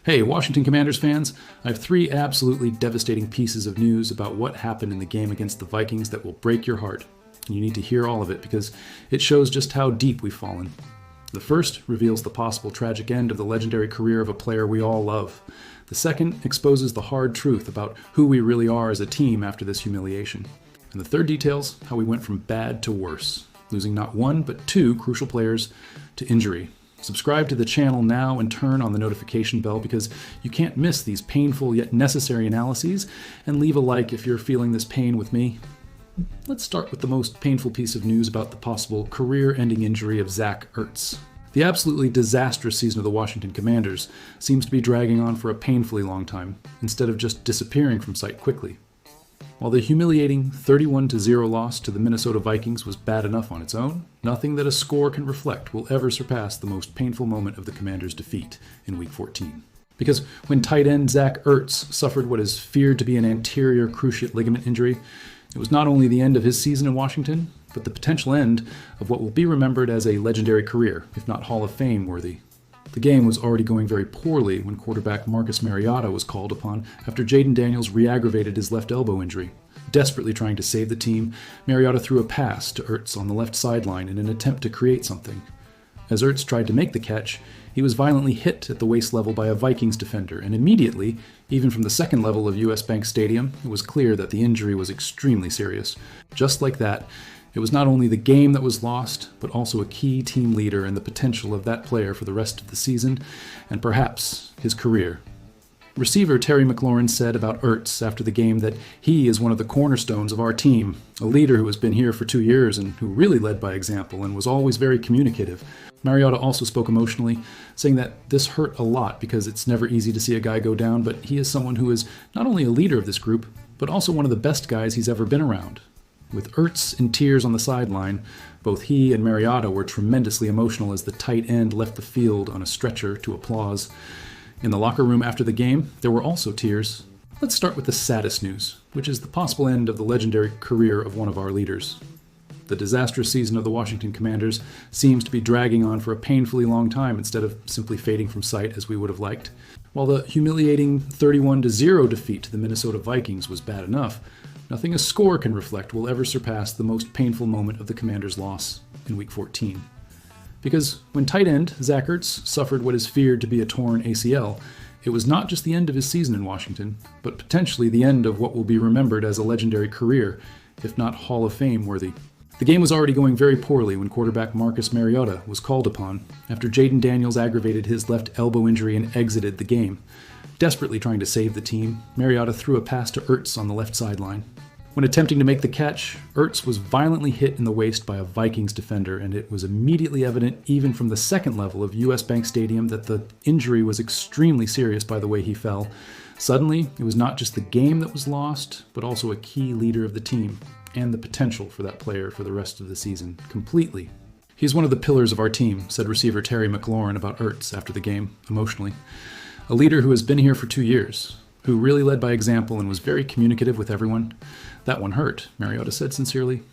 Hey, Washington Commanders fans, I have three absolutely devastating pieces of news about what happened in the game against the Vikings that will break your heart. And you need to hear all of it because it shows just how deep we've fallen. The first reveals the possible tragic end of the legendary career of a player we all love. The second exposes the hard truth about who we really are as a team after this humiliation. And the third details how we went from bad to worse, losing not one but two crucial players to injury. Subscribe to the channel now and turn on the notification bell because you can't miss these painful yet necessary analyses, and leave a like if you're feeling this pain with me. Let's start with the most painful piece of news about the possible career-ending injury of Zack Z. The absolutely disastrous season of the Washington Commanders seems to be dragging on for a painfully long time, instead of just disappearing from sight quickly. While the humiliating 31-0 loss to the Minnesota Vikings was bad enough on its own, nothing that a score can reflect will ever surpass the most painful moment of the Commanders' defeat in Week 14. Because when tight end Zack Z suffered what is feared to be an anterior cruciate ligament injury, it was not only the end of his season in Washington, but the potential end of what will be remembered as a legendary career, if not Hall of Fame worthy. The game was already going very poorly when quarterback Marcus Mariota was called upon after Jaden Daniels re-aggravated his left elbow injury. Desperately trying to save the team, Mariota threw a pass to Z on the left sideline in an attempt to create something. As Z tried to make the catch, he was violently hit at the waist level by a Vikings defender, and immediately, even from the second level of US Bank Stadium, it was clear that the injury was extremely serious. Just like that, it was not only the game that was lost, but also a key team leader and the potential of that player for the rest of the season, and perhaps his career. Receiver Terry McLaurin said about Z after the game that he is one of the cornerstones of our team, a leader who has been here for 2 years and who really led by example and was always very communicative. Mariota also spoke emotionally, saying that this hurt a lot because it's never easy to see a guy go down, but he is someone who is not only a leader of this group, but also one of the best guys he's ever been around. With Z in tears on the sideline, both he and Mariota were tremendously emotional as the tight end left the field on a stretcher to applause. In the locker room after the game, there were also tears. Let's start with the saddest news, which is the possible end of the legendary career of one of our leaders. The disastrous season of the Washington Commanders seems to be dragging on for a painfully long time instead of simply fading from sight as we would have liked. While the humiliating 31-0 defeat to the Minnesota Vikings was bad enough, nothing a score can reflect will ever surpass the most painful moment of the Commanders' loss in Week 14. Because when tight end Zack Z suffered what is feared to be a torn ACL, it was not just the end of his season in Washington, but potentially the end of what will be remembered as a legendary career, if not Hall of Fame worthy. The game was already going very poorly when quarterback Marcus Mariota was called upon after Jaden Daniels aggravated his left elbow injury and exited the game. Desperately trying to save the team, Mariota threw a pass to Z on the left sideline. When attempting to make the catch, Z was violently hit in the waist by a Vikings defender, and it was immediately evident even from the second level of US Bank Stadium that the injury was extremely serious by the way he fell. Suddenly, it was not just the game that was lost, but also a key leader of the team, and the potential for that player for the rest of the season, completely. He's one of the pillars of our team, said receiver Terry McLaurin about Z after the game, emotionally. A leader who has been here for 2 years, who really led by example and was very communicative with everyone. That one hurt, Mariota said sincerely.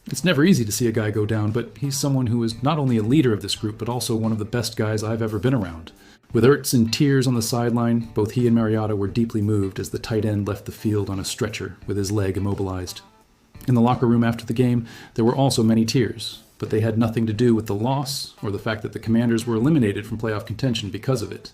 It's never easy to see a guy go down, but he's someone who is not only a leader of this group, but also one of the best guys I've ever been around. With Z in tears on the sideline, both he and Mariota were deeply moved as the tight end left the field on a stretcher with his leg immobilized. In the locker room after the game, there were also many tears, but they had nothing to do with the loss or the fact that the Commanders were eliminated from playoff contention because of it.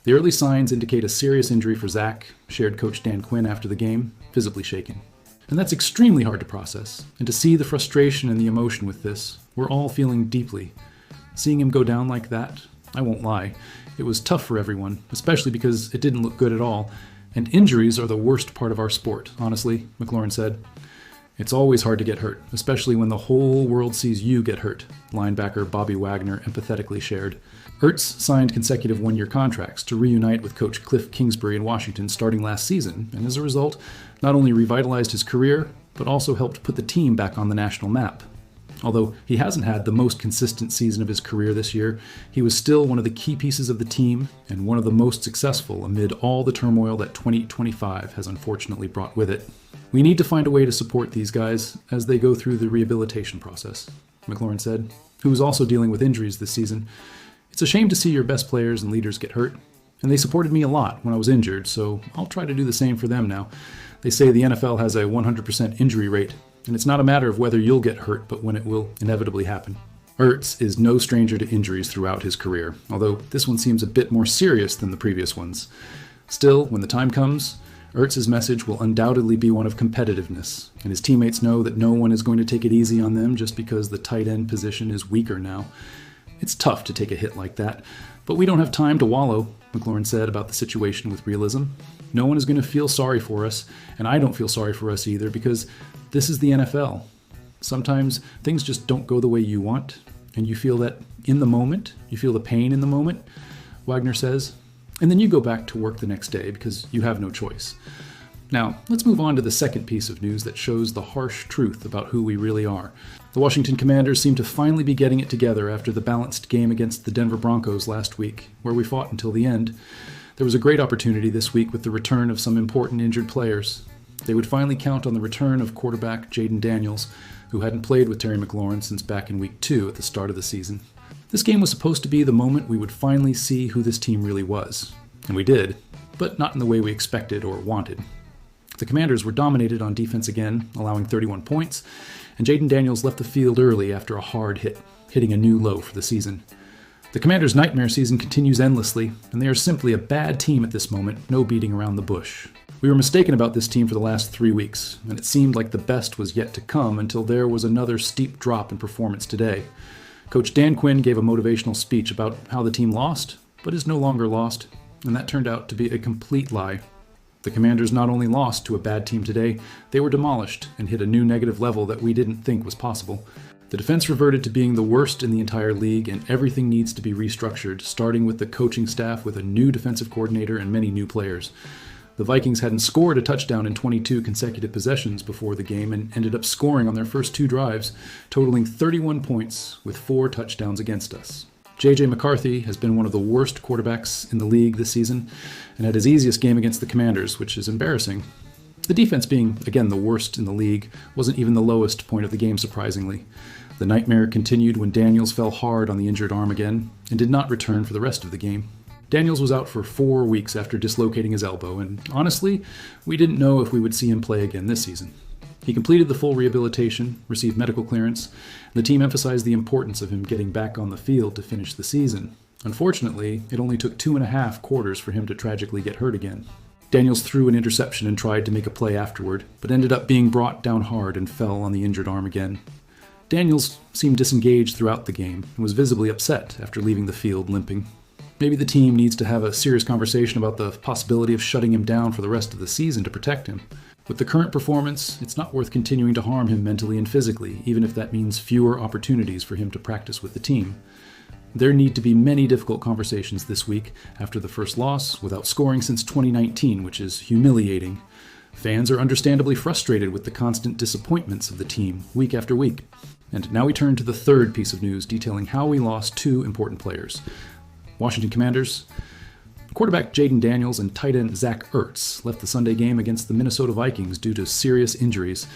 The early signs indicate a serious injury for Zack, shared coach Dan Quinn after the game, visibly shaken. And that's extremely hard to process, and to see the frustration and the emotion with this, we're all feeling deeply. Seeing him go down like that, I won't lie, it was tough for everyone, especially because it didn't look good at all, and injuries are the worst part of our sport, honestly, McLaurin said. It's always hard to get hurt, especially when the whole world sees you get hurt, linebacker Bobby Wagner empathetically shared. Z signed consecutive 1-year contracts to reunite with coach Cliff Kingsbury in Washington starting last season, and as a result, not only revitalized his career, but also helped put the team back on the national map. Although he hasn't had the most consistent season of his career this year, he was still one of the key pieces of the team and one of the most successful amid all the turmoil that 2025 has unfortunately brought with it. We need to find a way to support these guys as they go through the rehabilitation process, McLaurin said, who was also dealing with injuries this season. It's a shame to see your best players and leaders get hurt. And they supported me a lot when I was injured, so I'll try to do the same for them now. They say the NFL has a 100% injury rate, and it's not a matter of whether you'll get hurt, but when it will inevitably happen. Ertz is no stranger to injuries throughout his career, although this one seems a bit more serious than the previous ones. Still, when the time comes, Ertz's message will undoubtedly be one of competitiveness, and his teammates know that no one is going to take it easy on them just because the tight end position is weaker now. It's tough to take a hit like that, but we don't have time to wallow, McLaurin said about the situation with realism. No one is going to feel sorry for us, and I don't feel sorry for us either, because this is the NFL. Sometimes things just don't go the way you want, and you feel that in the moment. You feel the pain in the moment, Wagner says, and then you go back to work the next day because you have no choice. Now, let's move on to the second piece of news that shows the harsh truth about who we really are. The Washington Commanders seem to finally be getting it together after the balanced game against the Denver Broncos last week, where we fought until the end. There was a great opportunity this week with the return of some important injured players. They would finally count on the return of quarterback Jaden Daniels, who hadn't played with Terry McLaurin since back in week 2 at the start of the season. This game was supposed to be the moment we would finally see who this team really was. And we did, but not in the way we expected or wanted. The Commanders were dominated on defense again, allowing 31 points, and Jaden Daniels left the field early after a hard hit, hitting a new low for the season. The Commanders' nightmare season continues endlessly, and they are simply a bad team at this moment, no beating around the bush. We were mistaken about this team for the last 3 weeks, and it seemed like the best was yet to come until there was another steep drop in performance today. Coach Dan Quinn gave a motivational speech about how the team lost, but is no longer lost, and that turned out to be a complete lie. The Commanders not only lost to a bad team today, they were demolished and hit a new negative level that we didn't think was possible. The defense reverted to being the worst in the entire league, and everything needs to be restructured, starting with the coaching staff with a new defensive coordinator and many new players. The Vikings hadn't scored a touchdown in 22 consecutive possessions before the game and ended up scoring on their first 2 drives, totaling 31 points with 4 touchdowns against us. J.J. McCarthy has been one of the worst quarterbacks in the league this season and had his easiest game against the Commanders, which is embarrassing. The defense being, again, the worst in the league wasn't even the lowest point of the game, surprisingly. The nightmare continued when Daniels fell hard on the injured arm again and did not return for the rest of the game. Daniels was out for 4 weeks after dislocating his elbow, and honestly, we didn't know if we would see him play again this season. He completed the full rehabilitation, received medical clearance, and the team emphasized the importance of him getting back on the field to finish the season. Unfortunately, it only took 2.5 quarters for him to tragically get hurt again. Daniels threw an interception and tried to make a play afterward, but ended up being brought down hard and fell on the injured arm again. Daniels seemed disengaged throughout the game and was visibly upset after leaving the field limping. Maybe the team needs to have a serious conversation about the possibility of shutting him down for the rest of the season to protect him. With the current performance, it's not worth continuing to harm him mentally and physically, even if that means fewer opportunities for him to practice with the team. There need to be many difficult conversations this week after the first loss without scoring since 2019, which is humiliating. Fans are understandably frustrated with the constant disappointments of the team week after week. And now we turn to the third piece of news detailing how we lost 2 important players. Washington Commanders. Quarterback Jaden Daniels and tight end Zach Ertz left the Sunday game against the Minnesota Vikings due to serious injuries.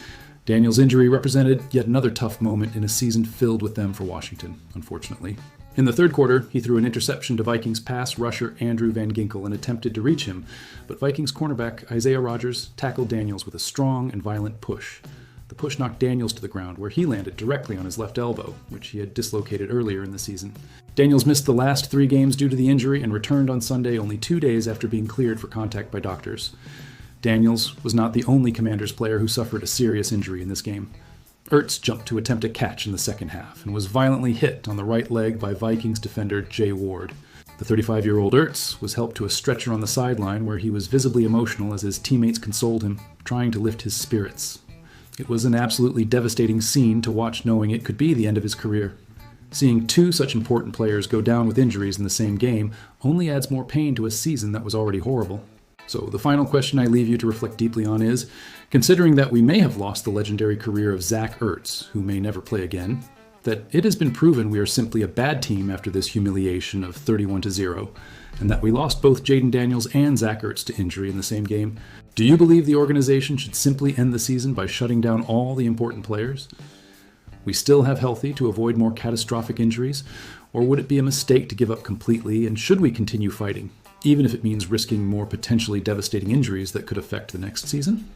Daniels' injury represented yet another tough moment in a season filled with them for Washington, unfortunately. In the third quarter, he threw an interception to Vikings pass rusher Andrew Van Ginkel and attempted to reach him, but Vikings cornerback Isaiah Rodgers tackled Daniels with a strong and violent push. The push knocked Daniels to the ground, where he landed directly on his left elbow, which he had dislocated earlier in the season. Daniels missed the last 3 games due to the injury and returned on Sunday only 2 days after being cleared for contact by doctors. Daniels was not the only Commanders player who suffered a serious injury in this game. Ertz jumped to attempt a catch in the second half and was violently hit on the right leg by Vikings defender Jay Ward. The 35-year-old Ertz was helped to a stretcher on the sideline where he was visibly emotional as his teammates consoled him, trying to lift his spirits. It was an absolutely devastating scene to watch, knowing it could be the end of his career. Seeing 2 such important players go down with injuries in the same game only adds more pain to a season that was already horrible. So the final question I leave you to reflect deeply on is, considering that we may have lost the legendary career of Zach Ertz, who may never play again, that it has been proven we are simply a bad team after this humiliation of 31-0, and that we lost both Jaden Daniels and Zach Ertz to injury in the same game, do you believe the organization should simply end the season by shutting down all the important players? We still have healthy to avoid more catastrophic injuries, or would it be a mistake to give up completely, and should we continue fighting, even if it means risking more potentially devastating injuries that could affect the next season.